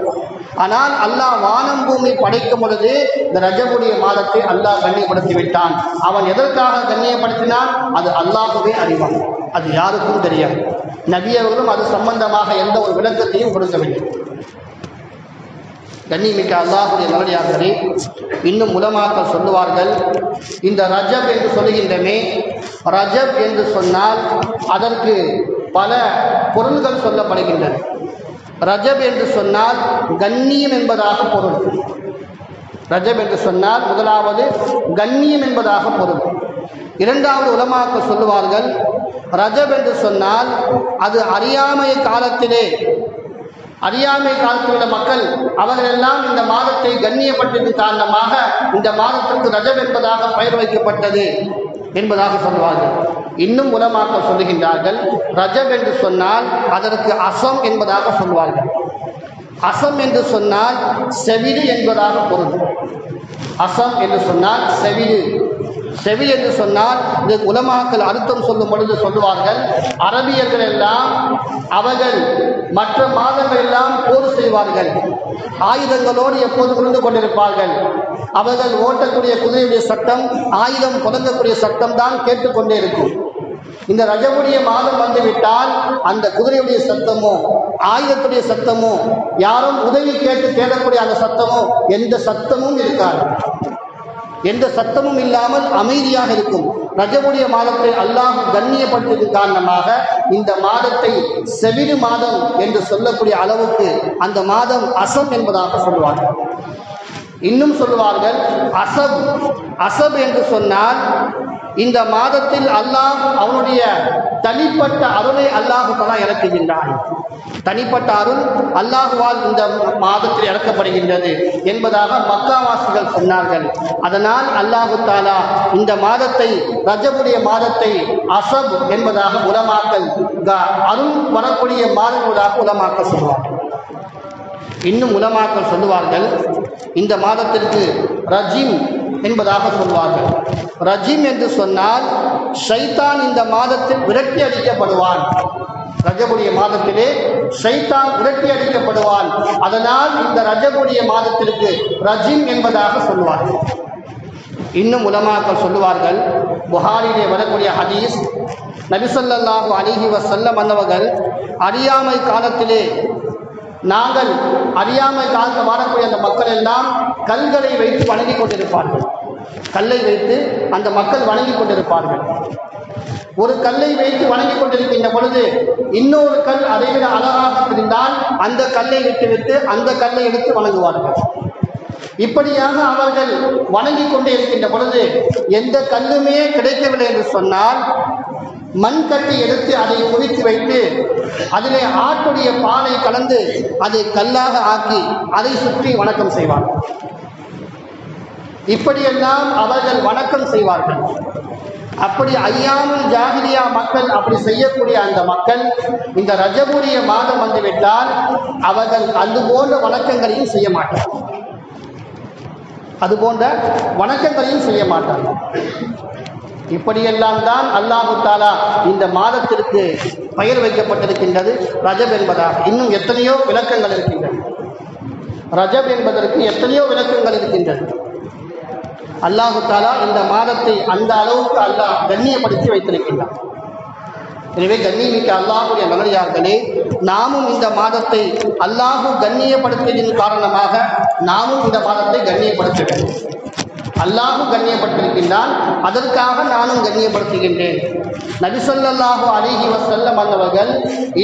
ஆனால் அல்லாஹ் வானம் பூமி படைக்கும் பொழுது இந்த ரஜபுடைய மாதத்தை அல்லாஹ் கண்ணியப்படுத்தி விட்டான். அவன் எதற்காக கண்ணியப்படுத்தினான் அது அல்லாஹ்வே அறிவான், அது யாருக்கும் தெரியாது. நபி அவர்களும் அது சம்பந்தமாக எந்த ஒரு விளக்கத்தையும் கொடுக்கவில்லை. கண்ணியமிக்க அல்லாஹ்வுடைய நல்லடியார்களே, இன்னும் உலமாக்கள் சொல்லுவார்கள், இந்த ரஜப் என்று சொல்லுகின்றமே, ரஜப் என்று சொன்னால் அதற்கு பல பொருள்கள் சொல்லப்படுகின்றன. ரஜப் என்று சொன்னால் கண்ணியம் என்பதாக பொருள். ரஜப் என்று சொன்னால் முதலாவது கண்ணியம் என்பதாக பொருள். இரண்டாவது உலமாக்கள் சொல்லுவார்கள், ரஜப் என்று சொன்னால் அது அறியாமை காலத்தில் உள்ள மக்கள் அவர்கள் எல்லாம் இந்த மாதத்தை கண்ணியப்பட்டதன் காரணமாக இந்த மாதத்திற்கு ரஜப் என்பதாக பெயர் வைக்கப்பட்டது என்பதாக சொல்வார்கள். இன்னும் உலமாக்கள் சொல்லுகின்றார்கள், ரஜப் என்று சொன்னால் அதற்கு அசம் என்பதாக சொல்வார்கள். அசம் என்று சொன்னால் செவிடு என்பதாக பொருள். அசம் என்று சொன்னால் செவிடு. செவில் என்று சொன்னால் இந்த உலமாக்கள் அர்த்தம் சொல்லும் பொழுது சொல்லுவார்கள், அரபியர்கள் எல்லாம் அவர்கள் மற்ற மாதங்கள் எல்லாம் போர் செய்வார்கள், ஆயுதங்களோடு எப்போது புரிந்து கொண்டிருப்பார்கள். அவர்கள் ஓட்டக்கூடிய குதிரையுடைய சத்தம், ஆயுதம் புதங்கக்கூடிய சத்தம் தான் கேட்டுக்கொண்டே இருக்கும். இந்த ரஜபுடைய மாதம் வந்துவிட்டால் அந்த குதிரையுடைய சத்தமோ ஆயுதத்துடைய சத்தமோ யாரும் உதவி கேட்டு தேடக்கூடிய அந்த சத்தமோ எந்த சத்தமும் இருக்காது. எந்த சத்தமும் இல்லாமல் அமைதியாக இருக்கும். ரஜபுடைய மாதத்தை அல்லாஹ் கண்ணியப்படுத்தியதன் காரணமாக இந்த மாதத்தை செவிடு மாதம் என்று சொல்லக்கூடிய அளவுக்கு அந்த மாதம் அசப் என்பதாக சொல்வார்கள். இன்னும் சொல்வார்கள் அசப். அசப் என்று சொன்னால் இந்த மாதத்தில் அல்லாஹ் அவனுடைய தனிப்பட்ட அருளை அல்லாஹு தஆலா இறக்குகின்றான். தனிப்பட்ட அருள் அல்லாஹுவால் இந்த மாதத்தில் இறக்கப்படுகின்றது என்பதாக மக்காவாசிகள் சொன்னார்கள். அதனால் அல்லாஹு தஆலா இந்த மாதத்தை ரஜபுடைய மாதத்தை அசப் என்பதாக உலமாக்கள் அருள் வரக்கூடிய மாதங்களாக உலமாக்கள் சொல்வார்கள். இன்னும் உலமாக்கள் சொல்லுவார்கள், இந்த மாதத்திற்கு ரஜீம் என்பதாக சொல்வார்கள். ரஜீம் என்று சொன்னால் ஷைத்தான் இந்த மாதத்தில் விரட்டி அடிக்கப்படுவான். ரஜபுடைய மாதத்திலே ஷைத்தான் விரட்டி அடிக்கப்படுவான். அதனால் இந்த ரஜபுடைய மாதத்திற்கு ரஜீம் என்பதாக சொல்வார்கள். இன்னும் உலமாக்கள் சொல்லுவார்கள், புகாரிலே வரக்கூடிய ஹதீஸ், நபி ஸல்லல்லாஹு அலைஹி வஸல்லம் அன்னவர்கள் அறியாமை காலத்திலே நாங்கள் அறியாமை காலத்தில் வாழக்கூடிய அந்த மக்கள் எல்லாம் கல்களை வைத்து வணங்கி கொண்டிருப்பார்கள். கல்லை வைத்து அந்த மக்கள் வணங்கி கொண்டிருப்பார்கள். ஒரு கல்லை வைத்து வணங்கி கொண்டிருக்கின்ற பொழுது இன்னொரு கல் அதைவிட அழகாக இருந்தால் அந்த கல்லை விட்டுவிட்டு அந்த கல்லை எடுத்து வணங்குவார்கள். இப்படியாக அவர்கள் வணங்கி கொண்டே இருக்கின்ற பொழுது எந்த கல்லுமே கிடைக்கவில்லை என்று சொன்னால் மண் கட்டி எடுத்து அதை குவித்து வைத்து அதிலே ஆட்டுடைய பாலை கலந்து அதை கல்லாக ஆக்கி அதை சுற்றி வணக்கம் செய்வார்கள். இப்படியெல்லாம் அவர்கள் வணக்கம் செய்வார்கள். அப்படி ஐயாமுல் ஜாஹிலியா மக்கள் அப்படி செய்யக்கூடிய அந்த மக்கள் இந்த ரஜபுடைய மாதம் வந்துவிட்டால் அவர்கள் அது போன்ற வணக்கங்களையும் செய்ய மாட்டார்கள். அது போன்ற வணக்கங்களையும் செய்ய மாட்டார்கள். இப்படியெல்லாம் தான் அல்லாஹு தஆலா இந்த மாதத்திற்கு பெயர் வைக்கப்பட்டிருக்கின்றது ரஜப் என்பதாக. இன்னும் எத்தனையோ விளக்கங்கள் இருக்கின்றன. ரஜப் என்பதற்கு எத்தனையோ விளக்கங்கள் இருக்கின்றது. அல்லாஹு தஆலா இந்த மாதத்தை அந்த அளவுக்கு அல்லாஹ் கண்ணியப்படுத்தி வைத்திருக்கின்றான். எனவே கண்ணியமிக்க அல்லாஹுடைய நல்லடியார்களே, நாமும் இந்த மாதத்தை அல்லாஹு கண்ணியப்படுத்தியதன் காரணமாக நாமும் இந்த மாதத்தை கண்ணியப்படுத்த வேண்டும். அல்லாஹ்வும் கண்ணியப்படுத்தியிருக்கின்றான், அதற்காக நானும் கண்ணியப்படுத்துகின்றேன். நபி ஸல்லல்லாஹு அலைஹி வஸல்லம் அவர்கள்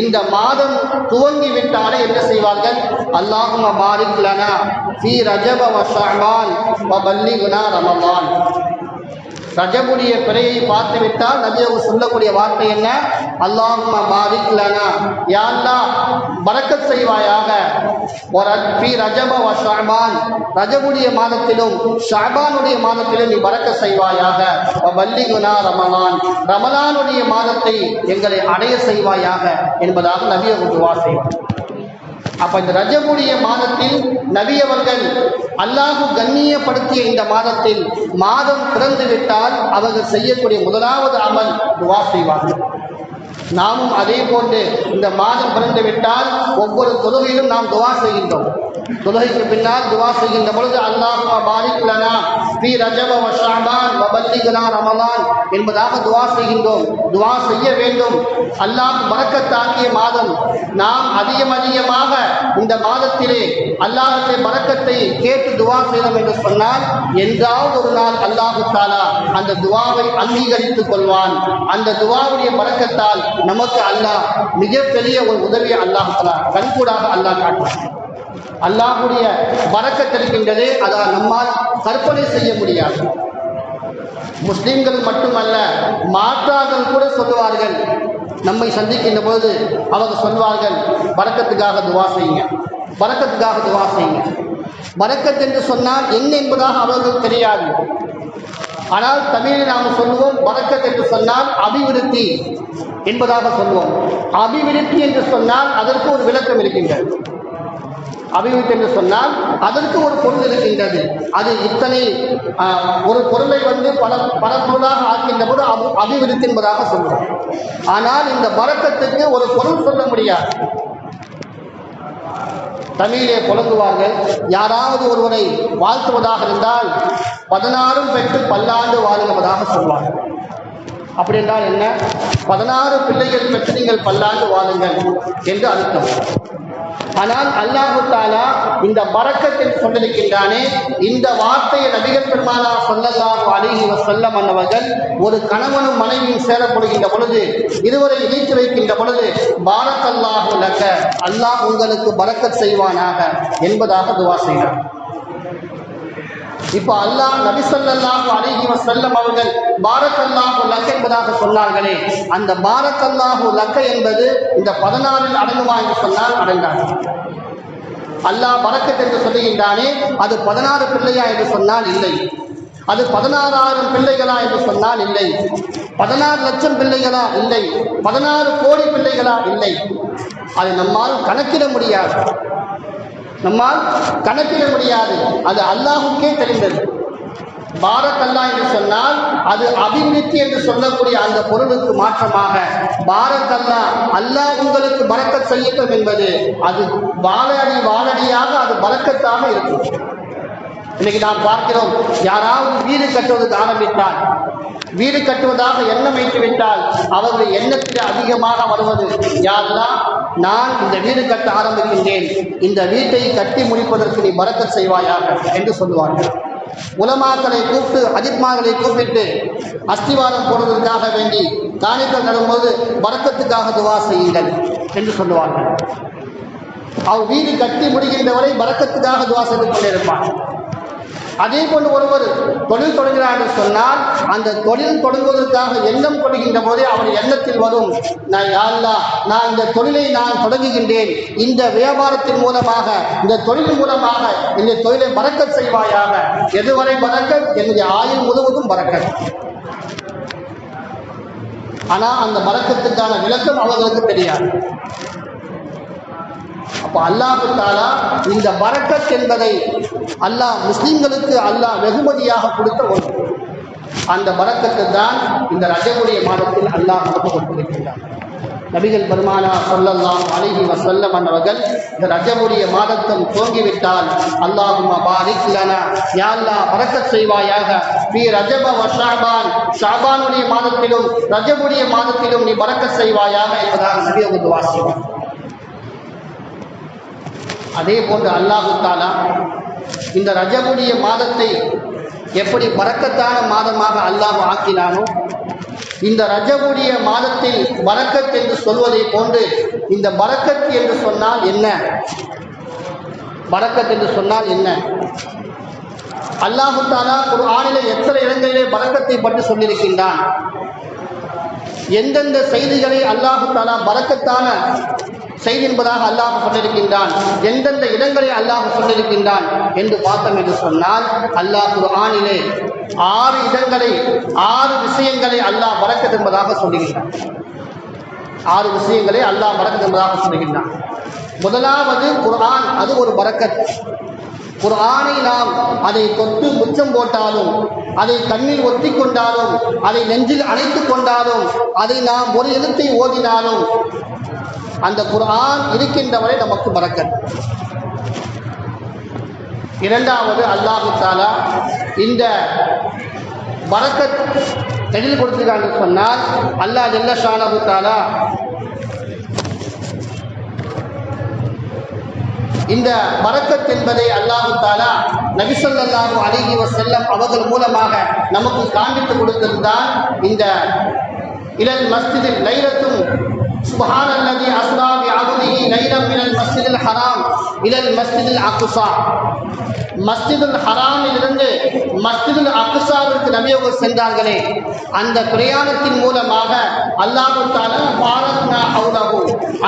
இந்த மாதம் துவங்கிவிட்டாலே என்ன செய்வார்கள்? அல்லாஹும்ம பாரிக் லனா ஃபீ ரஜப வ ஷஅபான் வ பல்லிக்னா ரமலான். ரஜபுடைய பிறையை பார்த்து விட்டால் நபி அவங்க சொல்லக்கூடிய வார்த்தை என்ன? அல்லாஹும்ம பாரிக் லனா, யா அல்லாஹ் பரக்கத் செய்வாயாக, ஃபீ ரஜப வ ஷஅபான், ரஜபுடைய மாதத்திலும் ஷஅபானுடைய மாதத்திலும் நீ பரக்கத் செய்வாயாக, வ பல்லிக்னா ரமலான், ரமலானுடைய மாதத்தை எங்களை அடைய செய்வாயாக என்பதாக நபி அவங்க துஆ செய்வார். அப்ப இந்த ரஜபுடைய மாதத்தில் நபி அவர்கள் அல்லாஹ் கண்ணியப்படுத்திய இந்த மாதத்தில் மாதம் பிறந்து விட்டால் அவர்கள் செய்யக்கூடிய முதலாவது அமல் துஆ செய்வார்கள். நாமும் அதே போன்று இந்த மாதம் பிறந்து விட்டால் ஒவ்வொரு தொழுகையிலும் நாம் துஆ செய்கின்றோம். தொழுகைக்கு பின்னால் துஆ செய்கின்ற பொழுது அல்லாஹும்ம பாரிக் லனா ஃபீ ரஜப வ ஷஅபான் வ பல்லிக்னா ரமலான் என்பதாக துஆ செய்கின்றோம். துஆ செய்ய வேண்டும். அல்லாஹ் பரக்கத்தாக்கிய மாதம், நாம் அதிகமாக இந்த மாதத்திலே அல்லாஹ்வுடைய பரக்கத்தை கேட்டு துஆ செய்தோம் என்று சொன்னால் என்றாவது ஒரு நாள் அல்லாஹ் தஆலா அந்த துஆவை அங்கீகரித்துக் கொள்வான். அந்த துஆவுடைய பரக்கத்தால் நமக்கு அல்லாஹ் மிகப்பெரிய ஒரு உதவியை அல்லாஹ் தஆலா கண்கூடாக அல்லாஹ் காட்டுவான். அல்லாஹ்வுடைய பரக்கத் இருக்கின்றது, அதை நம்மால் கற்பனை செய்ய முடியாது. முஸ்லிம்கள் மட்டுமல்ல, மாற்றார்கள் கூட சொல்லுவார்கள். நம்மை சந்திக்கின்ற பொழுது அவங்க சொல்வார்கள், பரக்கத்துக்காக துஆ செய்யுங்க, பரக்கத்துக்காக துஆ செய்யுங்க. பரக்கத் என்று சொன்னால் என்ன என்பதாக அவர்கள் தெரியாது. ஆனால் தமிழில் நாம் சொல்லுவோம், பரக்கத் என்று சொன்னால் அபிவிருத்தி என்பதாக சொல்லுவோம். அபிவிருத்தி என்று சொன்னால் அதற்கு ஒரு விளக்கம் இருக்கின்றது. அபிவிருத்தி என்று சொன்னால் அதற்கு ஒரு பொருள் இருக்கின்றது. அது இத்தனை ஒரு பொருளை பல பொருளாக ஆக்கின்ற போது அபிவிருத்தி என்பதாக சொல்லுவோம். ஆனால் இந்த பரக்கத்துக்கு ஒரு பொருள் சொல்ல முடியாது. தமிழிலே புலங்குவார்கள், யாராவது ஒருவரை வாழ்த்துவதாக இருந்தால் 16 பெற்று பல்லாண்டு வாழுவதாக சொல்வார்கள். அப்படி என்றால் என்ன? 16 பிள்ளைகள் பெற்று நீங்கள் பல்லாண்டு வாழுங்கள் என்று அர்த்தம். ஆனால் அல்லாஹு தஆலா இந்த பரக்கத் என்று சொல்லியிருக்கின்றானே, இந்த வார்த்தையை நபிகள் பெருமானார் ஸல்லல்லாஹு அலைஹி வஸல்லம் அவர்கள் ஒரு கணவனும் மனைவியும் சேரப்படுகின்ற பொழுது, இருவரை இணைத்து வைக்கின்ற பொழுது, பாரக்கல்லாஹு லக, அல்லாஹ் உங்களுக்கு பரக்கத் செய்வானாக என்பதாக துஆ செய்கிறார். இப்போ அல்லாஹ் நபி ஸல்லல்லாஹு அலைஹி வஸல்லம் அவர்கள் பாரக்கல்லாஹு லக்க என்பதாக சொன்னார்களே, அந்த பாரக்கல்லாஹு லக்க என்பது இந்த 16 அடங்குமா என்று சொன்னால் அடங்காது. அல்லாஹ் பரக்கத் என்று சொல்லுகின்றானே, அது 16 பிள்ளையா என்று சொன்னால் இல்லை. அது 16,000 பிள்ளைகளா என்று சொன்னால் இல்லை. 16 லட்சம் பிள்ளைகளா? இல்லை. 16 கோடி பிள்ளைகளா? இல்லை. அது நம்மால் கணக்கிட முடியாது. நம்மால் கணக்கிட முடியாது. அது அல்லாஹுக்கே தெரிந்தது. பாரக்கல்லா என்று சொன்னால் அது அபிவிருத்தி என்று சொல்லக்கூடிய அந்த பொருளுக்கு மாற்றமாக பாரக்கல்லா, அல்லாஹ் உங்களுக்கு பரக்கத் செய்யட்டும் என்பது அது வாழடியாக அது பரக்கத்தாக இருக்கும். இன்னைக்கு நாம் பார்க்கிறோம், யாராவது வீடு கட்டுவதற்கு ஆரம்பித்தால், வீடு கட்டுவதாக எண்ணம் வைத்து விட்டால் அவர்கள் எண்ணத்தில் அதிகமாக வருவது, யா அல்லாஹ் நான் இந்த வீடு கட்ட ஆரம்பிக்கின்றேன், இந்த வீட்டை கட்டி முடிப்பதற்கு நீ பரக்கத் செய்வாயாக என்று சொல்லுவார்கள். உலமாக்களை கூப்பிட்டு, அஜித்மார்களை கூப்பிட்டு அஸ்திவாரம் போடுவதற்காக வேண்டி காணிக்கல் நடும்போது பரக்கத்துக்காக துவா செய்யுங்கள் என்று சொல்லுவார்கள். அவர் வீடு கட்டி முடிகின்ற வரை பரக்கத்துக்காக துவா செய்து கொண்டிருப்பார். அதே போன்று ஒருவர் தொழில் தொடங்குகிறார் என்று சொன்னால், அந்த தொழில் தொடங்குவதற்காக எண்ணம் கொள்கின்ற போதே அவர் எண்ணத்தில் வரும், நான் யா அல்லாஹ் நான் இந்த தொழிலை நான் தொடங்குகின்றேன், இந்த வியாபாரத்தின் மூலமாக, இந்த தொழில் மூலமாக இந்த தொழிலை பரக்கத் செய்வாயாக. எதுவரை பரக்கத்? என்னுடைய ஆயுள் முழுவதும் பரக்கத். ஆனால் அந்த பரக்கத்துக்கான விளக்கம் அவர்களுக்கு தெரியாது. அப்போ அல்லாஹ் தஆலா இந்த பரக்கத் என்பதை அல்லாஹ் முஸ்லிம்களுக்கு அல்லாஹ் வெகுமதியாக கொடுத்த ஒன்று. அந்த பரக்கத்து தான் இந்த ரஜபுடைய மாதத்தில் அல்லாஹ் நமக்கு கொடுத்திருக்கின்றார். நபிகள் பெருமானார் ஸல்லல்லாஹு அலைஹி வஸல்லம் அவர்கள் இந்த ரஜபுடைய மாதத்தில் துவங்கிவிட்டால், அல்லாஹும்ம பாரிக் லனா, யா அல்லாஹ் பரக்கத் செய்வாயாக, ஃபீ ரஜப வ ஷஅபான், ஷஅபானுடைய மாதத்திலும் ரஜபுடைய மாதத்திலும் நீ பரக்கத் செய்வாயாக என்பதாக நபி அவர்கள் துஆ செய்வார். அதே போன்று அல்லாஹு தஆலா இந்த ரஜபுடைய மாதத்தை எப்படி பரக்கத்தான மாதமாக அல்லாஹ் ஆக்கினானோ, இந்த ரஜபுடைய மாதத்தில் பரக்கத் என்று சொல்வதை போன்று இந்த பரக்கத் என்று சொன்னால் என்ன? பரக்கத் என்று சொன்னால் என்ன? அல்லாஹு தஆலா குர்ஆனிலே எத்தனை இடங்களிலே பரக்கத்தை பற்றி சொல்லியிருக்கின்றான்? எந்தெந்த செய்திகளை அல்லாஹு தஆலா பரக்கத்தான செய்தி என்பதாக அல்லாஹ் சொல்லியிருக்கின்றான், எந்தெந்த இடங்களை அல்லாஹ் சொல்லியிருக்கின்றான் என்று பார்த்தோம் என்று சொன்னால், அல்லாஹ் குர்ஆனிலே 6 இடங்களை 6 விஷயங்களை அல்லாஹ் பரக்கத் என்பதாக சொல்லுகின்றான். 6 விஷயங்களை அல்லாஹ் பரக்கத் என்பதாக சொல்லுகின்றான். முதலாவது குர்ஆன், அது ஒரு பரக்கத். குர்ஆனை நாம் அதை தொட்டு முச்சம் போட்டாலும், அதை கண்ணில் ஒத்தி கொண்டாலும், அதை நெஞ்சில் அணைத்து கொண்டாலும், அதை நாம் ஒரு எழுத்தை ஓதினாலும் அந்த குர்ஆன் இருக்கின்றவரை நமக்கு பரக்கத். இரண்டாவது, அல்லாஹு தஆலா இந்த பரக்கத் எதில் கொடுத்திருக்கான்னு சொன்னால், அல்லாஹ் ஜல்ல ஷானஹு தஆலா இந்த பரக்கத் என்பதை அல்லாஹு தஆலா நபி ஸல்லல்லாஹு அலைஹி வஸல்லம் அவர்கள் மூலமாக நமக்கு காண்பித்து கொடுத்ததுதான். இந்த இலல் மஸ்ஜிதில் லைலத்தும் சுப்ஹானல்லதி அஸ்ரா பிஅப்திஹி லைலம் மினல் மஸ்ஜிதில் ஹராம் இலல் மஸ்ஜிதில் அக்ஸா. மஸ்ஜிதுல் ஹராமிலிருந்து மஸ்ஜிதுல் அக்ஸாவிற்கு நபி அவர்கள் சென்றார்களே, அந்த பிரயாணத்தின் மூலமாக அல்லாஹு தஆலா பாரக்னா ஹவுலஹு,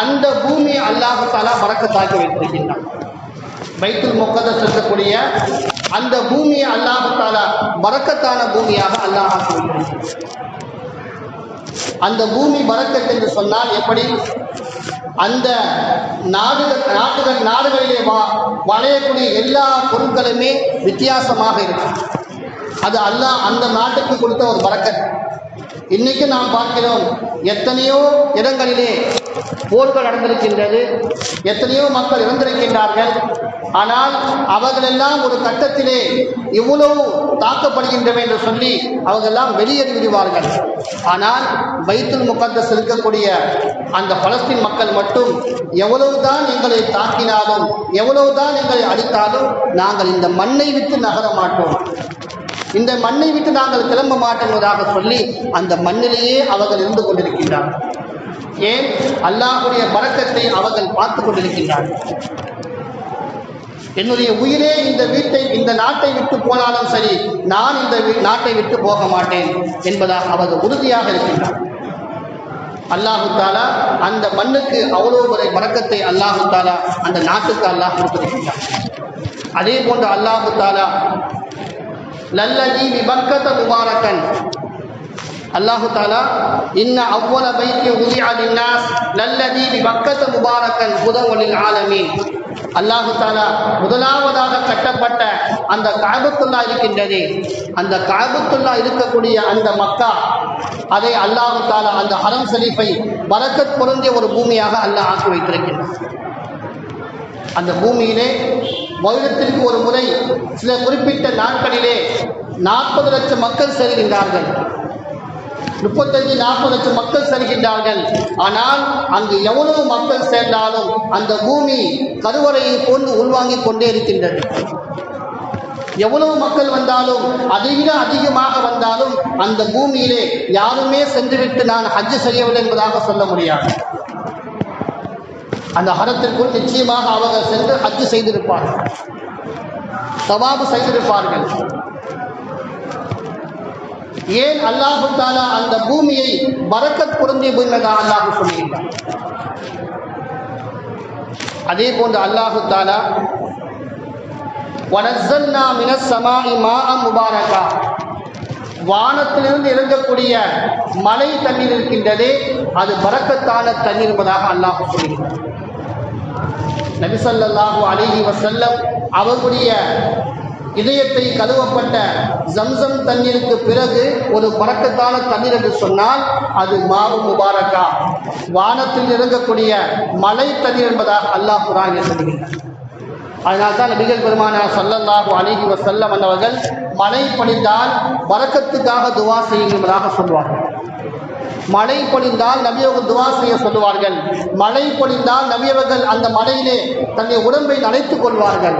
அந்த பூமியை அல்லாஹு தஆலா பரக்கத்தாக்கி வைத்திருக்கின்றான். பைத்துல் முகத்தஸ் இருக்கக்கூடிய அந்த பூமியை அல்லாஹு தஆலா பரக்கத்தான பூமியாக அல்லாஹ் ஆக்கி வைத்திருக்கிறான். அந்த பூமி பரக்கத் என்று சொன்னால் எப்படி? அந்த நாடுகளிலே வளையக்கூடிய எல்லா பொருட்களுமே வித்தியாசமாக இருக்கும். அது அல்லாஹ் அந்த நாட்டுக்கு கொடுத்த ஒரு பரக்கத். இன்னைக்கு நாம் பார்க்கிறோம், எத்தனையோ இடங்களிலே போர்கள் நடந்திருக்கின்றது, எத்தனையோ மக்கள் இறந்திருக்கின்றார்கள். ஆனால் அவர்களெல்லாம் ஒரு கட்டத்திலே இவ்வளவு தாக்கப்படுகின்றன என்று சொல்லி அவர்களெல்லாம் வெளியேறி விடுவார்கள். ஆனால் பைத்துல் முகத்தஸ் இருக்கக்கூடிய அந்த பலஸ்தீன் மக்கள் மட்டும் எவ்வளவுதான் எங்களை தாக்கினாலும், எவ்வளவுதான் எங்களை அடித்தாலும் நாங்கள் இந்த மண்ணை விட்டு நகர மாட்டோம், இந்த மண்ணை விட்டு நாங்கள் கிளம்ப மாட்டோம் சொல்லி அந்த மண்ணிலேயே அவர்கள் இருந்து கொண்டிருக்கின்றார்கள். ஏன்? அல்லாஹ்வுடைய பரக்கத்தை அவர்கள் பார்த்து கொண்டிருக்கின்றார்கள். என்னுடைய உயிரே இந்த வீட்டை இந்த நாட்டை விட்டு போனாலும் சரி, நான் இந்த நாட்டை விட்டு போக மாட்டேன் என்பதாக அவர்கள் உறுதியாக இருக்கின்றார். அல்லாஹு தஆலா அந்த மண்ணுக்கு அவ்வளவு ஒரு பரக்கத்தை அல்லாஹு தஆலா அந்த நாட்டுக்கு அல்லாஹ் கொடுத்திருக்கின்றார். அதே போன்று அல்லாஹு தஆலா லல்லதி பிபக்கத முபாரக்கன், அல்லாஹு தஆலா இன்ன அவ்வல பைத்தி உதிஅ லின்னாஸ் லல்லதி பிபக்கத முபாரக்கன் ஹுதன் லில் ஆலமீன். அல்லாஹு தஆலா முதலாவதாக கட்டப்பட்ட அந்த கஅபத்துல்லாஹ் இருக்கின்றது, அந்த கஅபத்துல்லாஹ் இருக்கக்கூடிய அந்த மக்கா, அதை அல்லாஹு தஆலா அந்த ஹரம் ஷரீஃபை பரக்கத் பொருந்திய ஒரு பூமியாக அல்லாஹ் ஆக்கி வைத்திருக்கின்றார். அந்த பூமியிலே வருடத்திற்கு ஒரு முறை சில குறிப்பிட்ட நாட்களிலே 40 லட்சம் மக்கள் செல்கின்றார்கள், 35-40 லட்சம் மக்கள் செல்கின்றார்கள். ஆனால் அங்கு எவ்வளவு மக்கள் சேர்ந்தாலும் அந்த பூமி கருவறையை போன்று உள்வாங்கிக் கொண்டே இருக்கின்றது. எவ்வளவு மக்கள் வந்தாலும், அதைவிட அதிகமாக வந்தாலும் அந்த பூமியிலே யாருமே சென்றுவிட்டு நான் ஹஜ் செய்யவில்லை என்பதாக சொல்ல முடியாது. அந்த ஹரத்திற்குள் நிச்சயமாக அவர்கள் சென்று ஹஜ் செய்திருப்பார்கள், தவாபு செய்திருப்பார்கள். ஏன்? அல்லாஹு தஆலா அந்த பூமியை பரக்கத் பொருந்திய பூமியாக அல்லாஹ் சொல்லுகிறார். அதே போன்று அல்லாஹு தஆலா வனஸல்னா மினஸ் ஸமாஇ மாஅன் முபாரகா, வானத்திலிருந்து இறங்கக்கூடிய மழை தண்ணீர் இருக்கின்றதே, அது பரக்கத்தான தண்ணீர் என்பதாக அல்லாஹ் சொல்லுகிறார். நபி ஸல்லல்லாஹு அலைஹி வஸல்லம் அவர்களுடைய இதயத்தை கழுவப்பட்ட ஜம்சம் தண்ணீருக்கு பிறகு ஒரு பரக்கத்தான தண்ணீர் என்று சொன்னால் அது மாவு முபாரக்கா, வானத்தில் இறங்கக்கூடிய மழை தண்ணீர் என்பதாக அல்லாஹ் குர்ஆனில் சொல்லுகிறார். அதனால்தான் நபிகள் பெருமானார் ஸல்லல்லாஹு அலைஹி வஸல்லம் அவர்கள் மழை பொழிந்தால் பரக்கத்துக்காக துவா செய்யுங்கள் என்பதாக சொல்வார்கள். மழை பொழிந்தால் நபியவர்கள் துவா செய்ய சொல்லுவார்கள். மழை பொழிந்தால் நபியவர்கள் அந்த மழையிலே தன்னுடைய உடம்பை நனைத்துக் கொள்வார்கள்.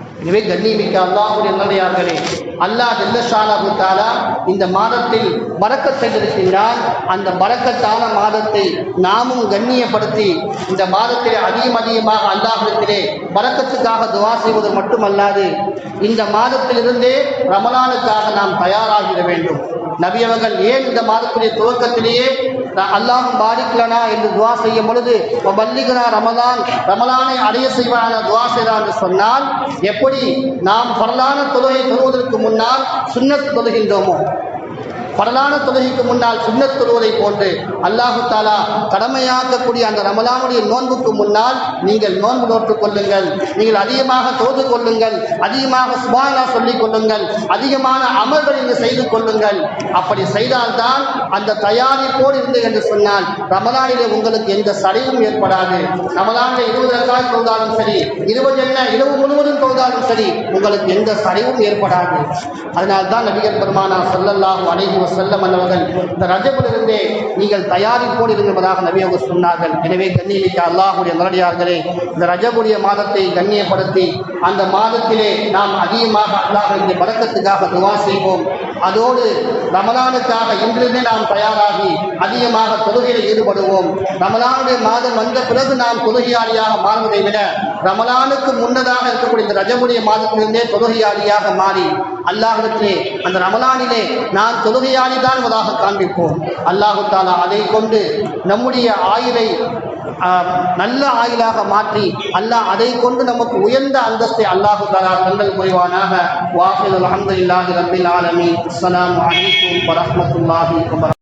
எனவே கண்ணியமிக்க அல்லாஹ்வுடைய நல்லடியார்களே, அல்லாஹ் ஜல்லஷானஹு தஆலா இந்த மாதத்தில் பரக்கத் செய்திருக்கின்றான். அந்த பரக்கத்தான மாதத்தை நாமும் கண்ணியப்படுத்தி இந்த மாதத்திலே அதிகமாக அல்லாஹ்விடத்திலே பரக்கத்துக்காக துஆ செய்வது மட்டுமல்லாது இந்த மாதத்திலிருந்தே ரமலானுக்காக நாம் தயாராகிட வேண்டும். நபி அவர்கள் ஏன் இந்த மாதத்துடைய துவக்கத்திலேயே அல்லாஹும் பாரிக்லனா என்று துஆ செய்யும் பொழுது வல்லிகனா ரமலானை அடைய செய்வான துஆ செய்தார் என்று சொன்னால், எப்படி நாம் பரலான தொழுகை தொழுவதற்கு முன்னால் சுன்னத் தொழுகின்றோமோ, பரலான தொழுகைக்கு முன்னால் சுன்னத் தொழுவதை போன்று அல்லாஹு தாலா கடமையாக்கக்கூடிய அந்த ரமலானுடைய நோன்புக்கு முன்னால் நீங்கள் நோன்பு நோற்றுக் கொள்ளுங்கள், நீங்கள் அதிகமாக தொழுது கொள்ளுங்கள், அதிகமாக சுப்ஹானல்லாஹ் சொல்லிக் கொள்ளுங்கள், அதிகமான அமல்கள் நீங்கள் செய்து கொள்ளுங்கள். அப்படி செய்தால்தான் அந்த தயாரிப்போடு இருந்து என்று சொன்னால் ரமலானிலே உங்களுக்கு எந்த சரிவும் ஏற்படாது. ரமலானிலே 20 ரக்காத் தொழுதாலும் சரி, 20 என்ன இரவு முழுவதும் தொழுதாலும் சரி, உங்களுக்கு எந்த சரிவும் ஏற்படாது. அதனால்தான் நபிகள் பெருமானார் ஸல்லல்லாஹு அலைஹி வஸல்லம் அவர்கள் இந்த ரஜபிலிருந்தே நீங்கள் தயாரிப்போடு இருந்ததாக நபி அவர்கள் சொன்னார்கள். எனவே கண்ணியமிக்க அல்லாஹ்வுடைய நல்லடியார்களே, இந்த ரஜபுடைய மாதத்தை கண்ணியப்படுத்தி அந்த மாதத்திலே நாம் அதிகமாக அல்லாஹ்வுடைய பரக்கத்துக்காக துஆ செய்வோம். அதோடு ரமலானுக்காக இன்றிருந்தே நாம் தயாராகி அதிகமாக தொழுகையில் ஈடுபடுவோம். ரமலானுடைய மாதம் வந்த பிறகு நாம் தொழுகையாளியாக மாறுவதை விட ரமலானுக்கு முன்னதாக இருக்கக்கூடிய இந்த ரஜபுடைய மாதத்திலிருந்தே தொழுகையாளியாக மாறி அல்லாஹ்விடத்திலே அந்த ரமலானிலே நான் தொழுகையாளி தான் என்பதாக காண்பிப்போம். அல்லாஹு தாலா அதை கொண்டு நம்முடைய ஆயுளை நல்ல ஆயுளாக மாற்றி அல்லாஹ் அதை கொண்டு நமக்கு உயர்ந்த அந்தஸ்தை அல்லாஹு தஆலா தந்தல் புரிவானாக. வாஹில் அல்ஹம்துலில்லாஹி ரப்பில் ஆலமீன். அஸ்ஸலாமு அலைக்கும் வரஹ்மத்துல்லாஹி வபரகாத்துஹு.